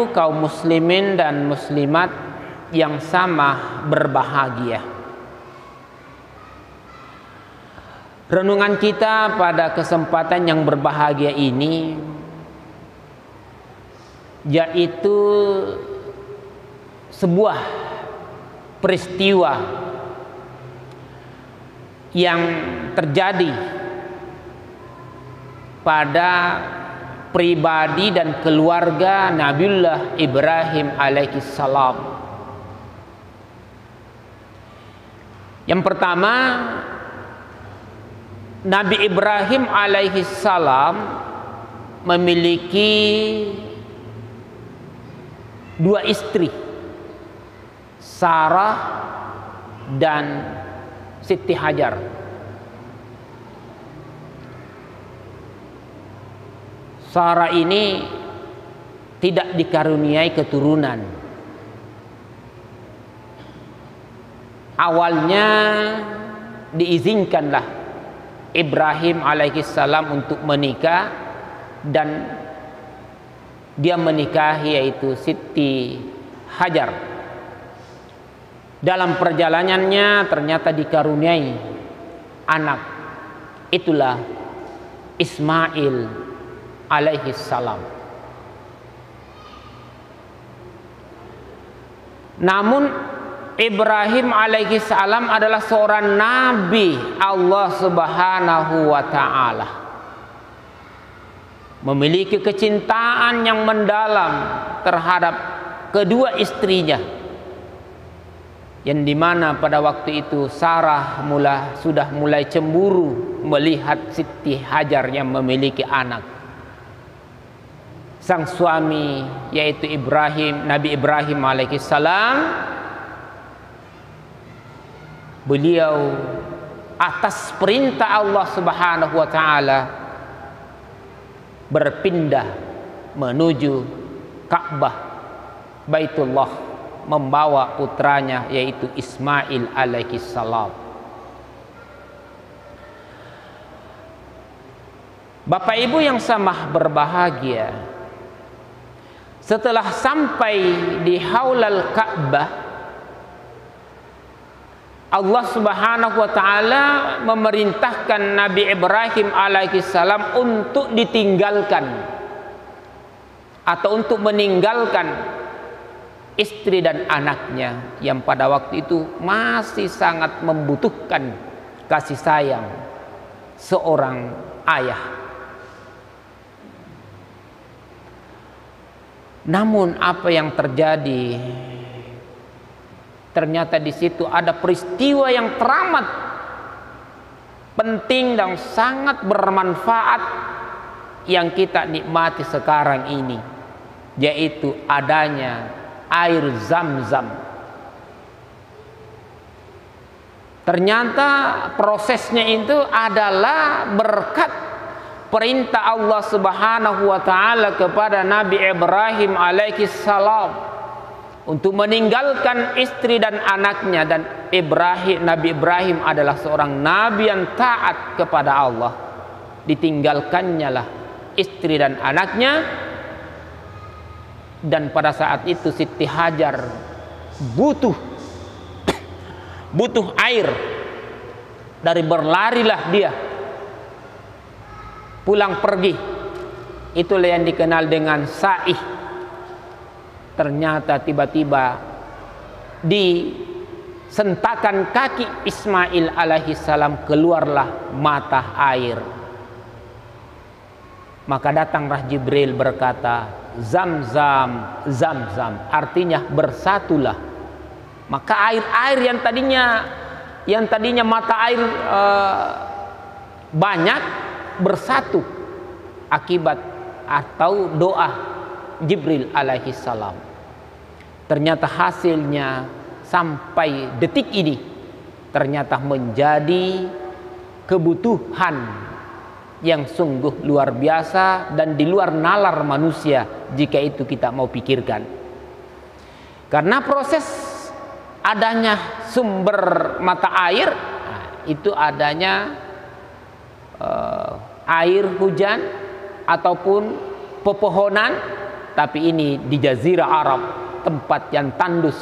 Ibu kaum muslimin dan muslimat yang sama berbahagia. Renungan kita pada kesempatan yang berbahagia ini yaitu sebuah peristiwa yang terjadi pada pribadi dan keluarga Nabiullah Ibrahim alaihissalam. Yang pertama, Nabi Ibrahim alaihissalam memiliki dua istri, Sarah dan Siti Hajar. Sarah ini tidak dikaruniai keturunan. Awalnya diizinkanlah Ibrahim alaihissalam untuk menikah, dan dia menikahi yaitu Siti Hajar. Dalam perjalanannya ternyata dikaruniai anak, itulah Ismail alaihissalam. Namun Ibrahim alaihissalam adalah seorang nabi Allah subhanahu wa ta'ala, memiliki kecintaan yang mendalam terhadap kedua istrinya, yang dimana pada waktu itu Sarah sudah mulai cemburu melihat Siti Hajar yang memiliki anak. Sang suami yaitu Nabi Ibrahim alaihissalam, beliau atas perintah Allah subhanahu wa ta'ala berpindah menuju Ka'bah Baitullah, membawa putranya yaitu Ismail alaihissalam. Bapak Ibu yang sama berbahagia, setelah sampai di Haulal Ka'bah, Allah subhanahu wa ta'ala memerintahkan Nabi Ibrahim alaihissalam untuk ditinggalkan atau untuk meninggalkan istri dan anaknya yang pada waktu itu masih sangat membutuhkan kasih sayang seorang ayah. Namun apa yang terjadi? Ternyata di situ ada peristiwa yang teramat penting dan sangat bermanfaat yang kita nikmati sekarang ini, yaitu adanya air Zam-Zam. Ternyata prosesnya itu adalah berkat perintah Allah subhanahu wa ta'ala kepada Nabi Ibrahim alaihissalam untuk meninggalkan istri dan anaknya. Dan Nabi Ibrahim adalah seorang nabi yang taat kepada Allah. Ditinggalkannya lah istri dan anaknya, dan pada saat itu Siti Hajar butuh air, dari berlarilah dia pulang pergi, itulah yang dikenal dengan sa'ih. Ternyata tiba-tiba di sentakan kaki Ismail alaihissalam keluarlah mata air. Maka datanglah Jibril berkata, Zam-Zam, Zam-Zam, artinya bersatulah. Maka air-air yang tadinya mata air banyak bersatu akibat atau doa Jibril alaihissalam. Ternyata hasilnya sampai detik ini ternyata menjadi kebutuhan yang sungguh luar biasa dan di luar nalar manusia jika itu kita mau pikirkan. Karena proses adanya sumber mata air itu adanya air hujan ataupun pepohonan tapi ini di Jazirah Arab, tempat yang tandus,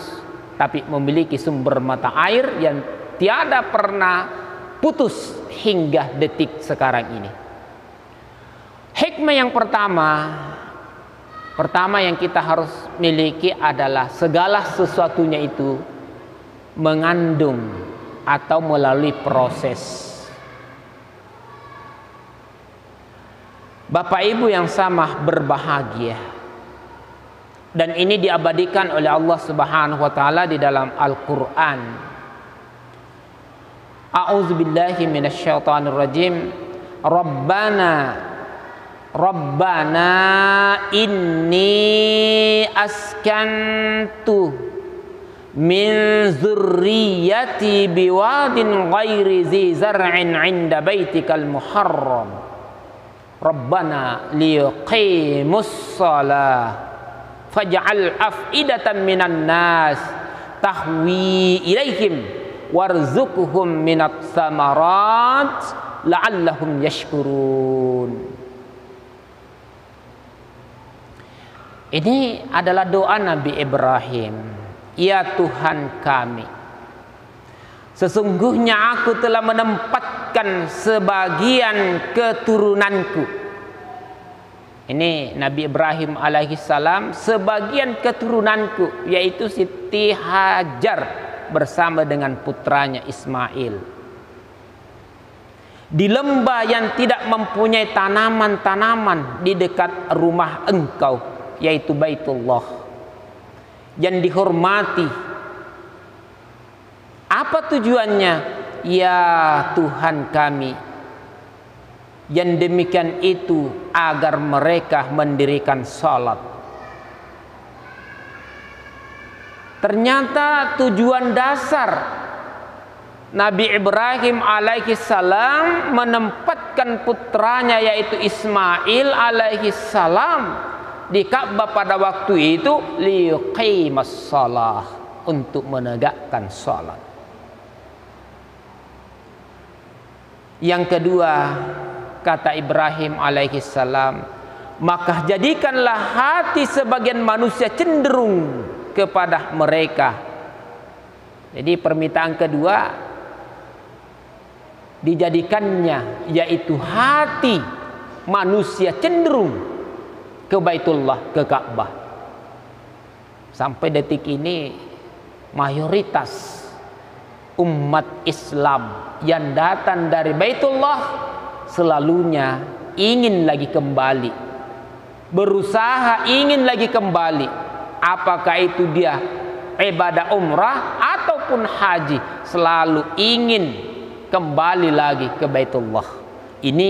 tapi memiliki sumber mata air yang tiada pernah putus hingga detik sekarang ini. Hikmah yang pertama yang kita harus miliki adalah segala sesuatunya itu mengandung atau melalui proses. Bapak Ibu yang sama berbahagia, dan ini diabadikan oleh Allah Subhanahu wa taala di dalam Al-Qur'an. A'udzubillahi minasyaitonir rajim. Rabbana inni askantu min zurriyyati biwadin ghairi zi zar'in 'inda baitikal muharram. Rabbana liqimus shalah faj'al af'idatan minan nas tahwi ilaihim warzuqhum minat samarat la'allahum yashkurun. Ini adalah doa Nabi Ibrahim. Ya Tuhan kami, sesungguhnya aku telah menempatkan sebagian keturunanku. Ini Nabi Ibrahim alaihissalam, sebagian keturunanku, yaitu Siti Hajar bersama dengan putranya Ismail, di lembah yang tidak mempunyai tanaman-tanaman di dekat rumah engkau, yaitu Baitullah, yang dihormati. Apa tujuannya? Ya Tuhan kami, yang demikian itu agar mereka mendirikan salat. Ternyata tujuan dasar Nabi Ibrahim alaihissalam menempatkan putranya yaitu Ismail alaihissalam di Ka'bah pada waktu itu liqimas shalah, untuk menegakkan salat. Yang kedua, kata Ibrahim alaihissalam, maka jadikanlah hati sebagian manusia cenderung kepada mereka. Jadi permintaan kedua dijadikannya, yaitu hati manusia cenderung ke Baitullah, ke Ka'bah. Sampai detik ini mayoritas umat Islam yang datang dari Baitullah selalunya ingin lagi kembali, berusaha ingin lagi kembali. Apakah itu dia ibadah umrah ataupun haji, selalu ingin kembali lagi ke Baitullah. Ini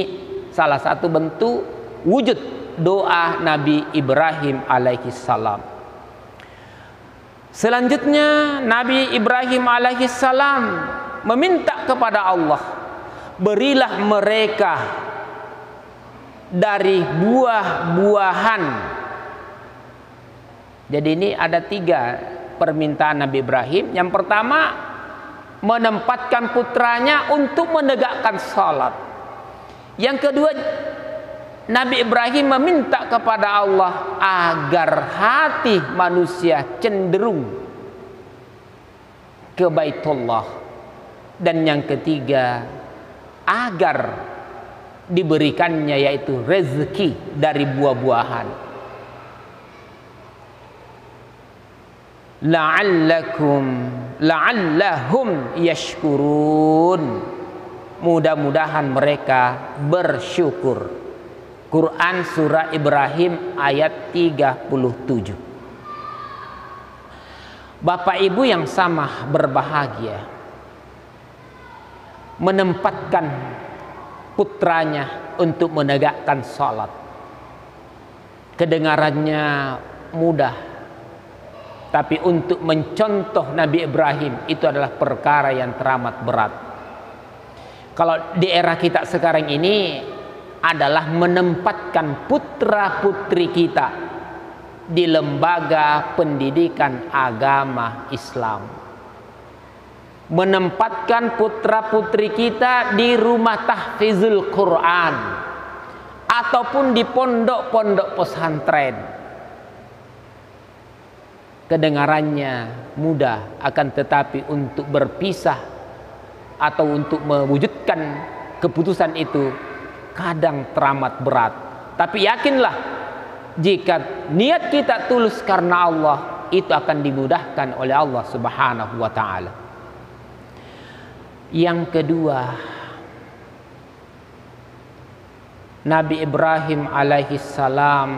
salah satu bentuk wujud doa Nabi Ibrahim alaihissalam. Selanjutnya Nabi Ibrahim alaihissalam meminta kepada Allah, berilah mereka dari buah-buahan. Jadi ini ada 3 permintaan Nabi Ibrahim. Yang pertama, menempatkan putranya untuk menegakkan salat. Yang kedua, Nabi Ibrahim meminta kepada Allah agar hati manusia cenderung ke Baitullah. Dan yang ketiga, agar diberikannya yaitu rezeki dari buah-buahan. La'allahum yashkurun. Mudah-mudahan mereka bersyukur. Quran surah Ibrahim ayat 37. Bapak Ibu yang sama berbahagia, menempatkan putranya untuk menegakkan salat. Kedengarannya mudah, tapi untuk mencontoh Nabi Ibrahim itu adalah perkara yang teramat berat. Kalau di era kita sekarang ini adalah menempatkan putra-putri kita di lembaga pendidikan agama Islam, menempatkan putra-putri kita di rumah tahfizul Quran ataupun di pondok-pondok pesantren. kedengarannya mudah, akan tetapi untuk berpisah atau untuk mewujudkan keputusan itu kadang teramat berat. Tapi yakinlah, jika niat kita tulus karena Allah, itu akan dimudahkan oleh Allah Subhanahu wa ta'ala. Yang kedua, Nabi Ibrahim alaihi salam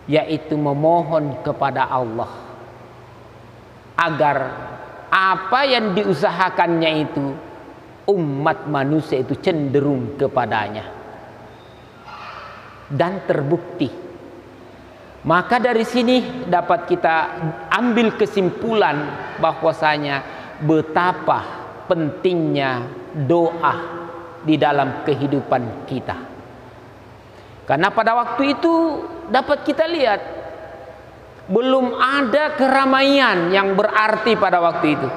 yaitu memohon kepada Allah agar apa yang diusahakannya itu umat manusia itu cenderung kepadanya, dan terbukti. Maka dari sini dapat kita ambil kesimpulan bahwasanya betapa pentingnya doa di dalam kehidupan kita. Karena pada waktu itu dapat kita lihat belum ada keramaian yang berarti pada waktu itu.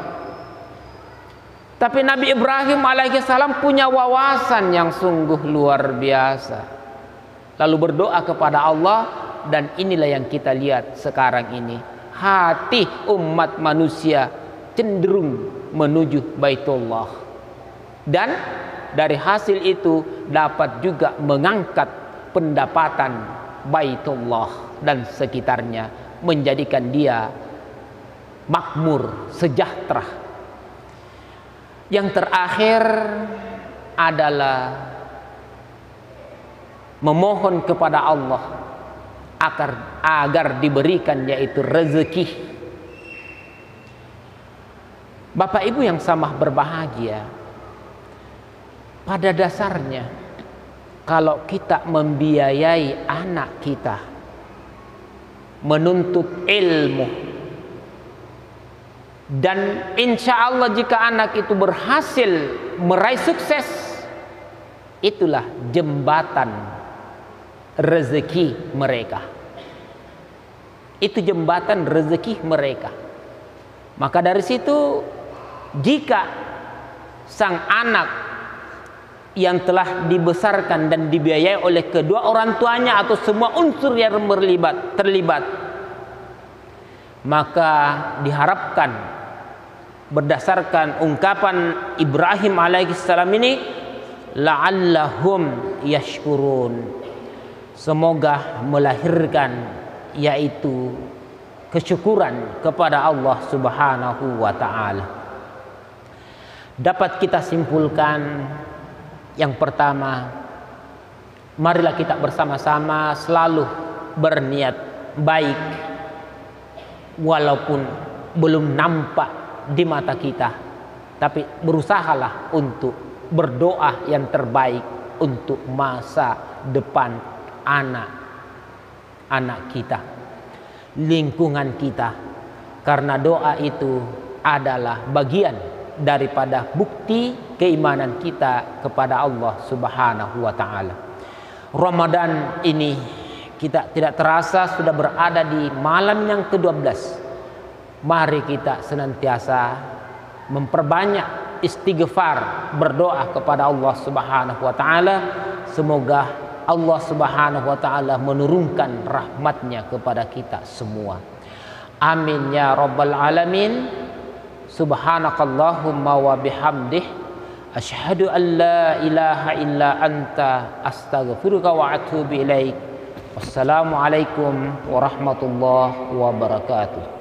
Tapi Nabi Ibrahim alaihissalam punya wawasan yang sungguh luar biasa. Lalu berdoa kepada Allah, dan inilah yang kita lihat sekarang ini. Hati umat manusia cenderung menuju Baitullah. Dan dari hasil itu dapat juga mengangkat pendapatan Baitullah dan sekitarnya, menjadikan dia makmur, sejahtera. Yang terakhir adalah memohon kepada Allah agar diberikan yaitu rezeki. Bapak Ibu yang sama berbahagia, pada dasarnya kalau kita membiayai anak kita menuntut ilmu, dan insya Allah jika anak itu berhasil meraih sukses, itulah jembatan rezeki mereka. Itu jembatan rezeki mereka. Maka dari situ, jika sang anak yang telah dibesarkan dan dibiayai oleh kedua orang tuanya atau semua unsur yang terlibat, maka diharapkan berdasarkan ungkapan Ibrahim alaihissalam ini, la'allahum yashkurun, semoga melahirkan yaitu kesyukuran kepada Allah Subhanahu wa ta'ala. Dapat kita simpulkan, yang pertama, marilah kita bersama-sama selalu berniat baik walaupun belum nampak di mata kita, tapi berusahalah untuk berdoa yang terbaik untuk masa depan anak-anak kita, lingkungan kita, karena doa itu adalah bagian daripada bukti keimanan kita kepada Allah Subhanahu wa ta'ala. Ramadan ini kita tidak terasa sudah berada di malam yang ke-12. Mari kita senantiasa memperbanyak istighfar, berdoa kepada Allah Subhanahu wa ta'ala. Semoga Allah Subhanahu wa ta'ala menurunkan rahmatnya kepada kita semua. Amin ya rabbal alamin. Subhanakallahumma wa bihamdih, asyhadu an la ilaha illa anta, astaghfiruka wa atubu ilaik. Wassalamualaikum warahmatullahi wabarakatuh.